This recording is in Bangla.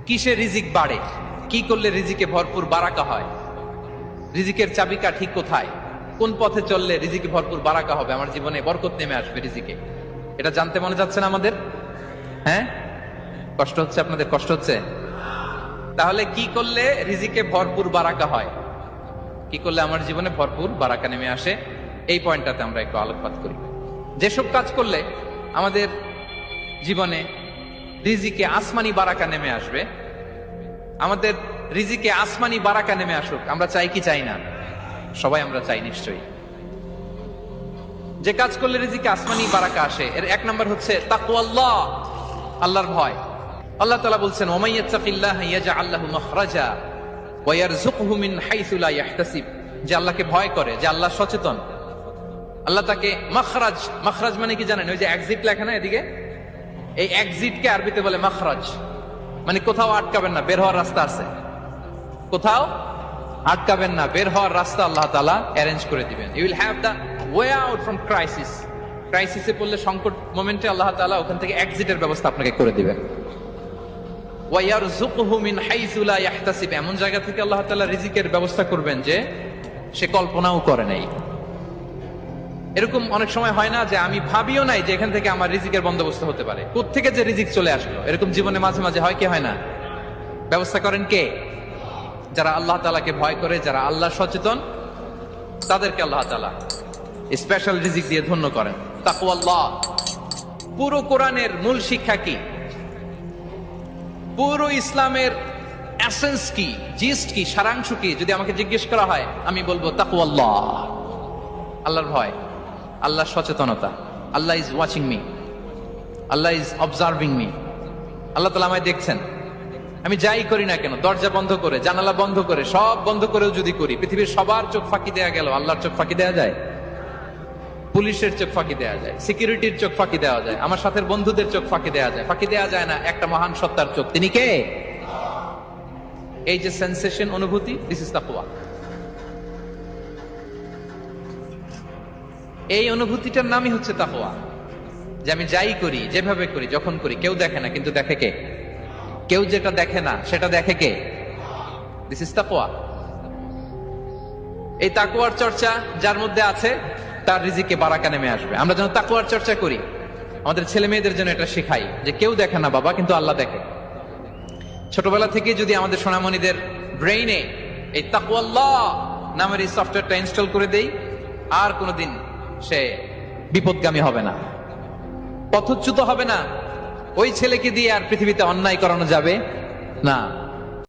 কিসে রিজিক বাড়ে, কি করলে রিজিকে ভরপুর বারাকা হয়, রিজিকের চাবিকাঠি কোথায়, কোন পথে চললে রিজিকে ভরপুর বারাকা হবে, আমার জীবনে বরকত নেমে আসবে রিজিকে, এটা জানতে মনে যাচ্ছে না আমাদের? হ্যাঁ, কষ্ট হচ্ছে আপনাদের? কষ্ট হচ্ছে? তাহলে কি করলে রিজিকে ভরপুর বারাকা হয়, কি করলে আমার জীবনে ভরপুর বারাকা নেমে আসে, এই পয়েন্টটাতে আমরা একটু আলোকপাত করি। যেসব কাজ করলে আমাদের জীবনে রিজিকে আসমানি বারাকা নেমে আসবে, আমাদের রিজিকে আসমানি বারাকা নেমে আসুক, আমরা চাই কি চাই না? সবাই আমরা চাই নিশ্চয়ই। যে কাজ করলে রিজিকে আসমানি বারাকা আসে, এর এক নম্বর হচ্ছে তাকওয়াল্লাহ, আল্লাহর ভয়। আল্লাহ তাআলা বলছেন, ওমাই ইয়াত্তাকিল্লাহ ইয়াজআল লাহু মাখরাজা ওয়া ইয়ারযুকহু মিন হাইসু লা ইয়াহতাসিব। যে আল্লাহকে ভয় করে, যে আল্লাহ সচেতন, আল্লাহ তাকে মাখরাজ, মাখরাজ মানে কি জানেন? ওই যে এক্সিট লেখা না এদিকে, এই এক্সিটকে আরবিতে বলে মাখরাজ, মানে কোথাও আটকাবেন না, বের হওয়ার রাস্তা আছে, কোথাও আটকাবেন না, বের হওয়ার রাস্তা আল্লাহ তাআলা অ্যারেঞ্জ করে দিবেন। You will have the way out from crisis. ক্রাইসিসে পড়লে, সংকট মোমেন্টে আল্লাহ তাআলা ওখান থেকে এক্সিটের ব্যবস্থা আপনাকে করে দিবেন। ওয়া ইয়ারযুকহু মিন হাইসু লা ইয়াহতাসিব, এমন জায়গা থেকে আল্লাহ তাআলা রিজিকের ব্যবস্থা করবেন যে সে কল্পনাও করে নাই। এরকম অনেক সময় হয় না যে আমি ভাবিও নাই যে এখান থেকে আমার রিজিকের বন্দোবস্ত হতে পারে, কোত্থেকে যে রিজিক চলে আসলো, এরকম জীবনে মাঝে মাঝে হয় কি হয় না? ব্যবস্থা করেন কে? যারা আল্লাহ তাআলাকে ভয় করে, যারা আল্লাহ সচেতন, তাদেরকে আল্লাহ তাআলা স্পেশাল রিজিক দিয়ে ধন্য করেন। তাকওয়াল্লাহ। পুরো কোরআনের মূল শিক্ষা কি, পুরো ইসলামের এসেন্স কি, জিস্ট কি, সারাংশ কি, যদি আমাকে জিজ্ঞেস করা হয় আমি বলবো তাকওয়াল্লাহ, আল্লাহর ভয়, আল্লাহর সচেতনতা। Allah is watching me, Allah is observing me. আল্লাহ তাআলা আমায় দেখছেন, আমি যাই করি না কেন, দরজা বন্ধ করে, জানালা বন্ধ করে, সব বন্ধ করেও যদি করি, পৃথিবীর সবার চোখ ফাঁকি দেয়া গেল, আল্লাহর চোখ ফাঁকি দেয়া যায়? পুলিশের চোখ ফাঁকি দেয়া যায়, সিকিউরিটির চোখ ফাঁকি দেওয়া যায়, আমার সাথে বন্ধুদের চোখ ফাঁকি দেওয়া যায়, ফাঁকি দেওয়া যায় না একটা মহান সত্তার চোখ। তিনি কে? এই যে সেন্সেশন, অনুভূতি, দিস ইজ তাকওয়া। এই অনুভূতিটার নামই হচ্ছে তাকওয়া, যে আমি যাই করি, যেভাবে করি, যখন করি, কেউ দেখে না কিন্তু দেখে কে? কেউ যেটা দেখে না সেটা দেখে কে? দিস ইজ তাকওয়া। এই তাকওয়ার চর্চা যার মধ্যে আছে, তার রিজিকে বারাকা নেমে আসবে। আমরা যেন তাকওয়ার চর্চা করি, আমাদের ছেলে মেয়েদের জন্য এটা শেখাই যে কেউ দেখে না বাবা, কিন্তু আল্লাহ দেখে। ছোটবেলা থেকে যদি আমাদের সোনামণিদের ব্রেইনে এই তাকওয়াল্লাহ নামের এই সফটওয়্যারটা ইনস্টল করে দেই, আর কোনোদিন সে বিপদগামী হবে না, পথচ্যুত হবে না। ওই ছেলেকে দিয়ে আর পৃথিবীতে অন্যায় করানো যাবে না।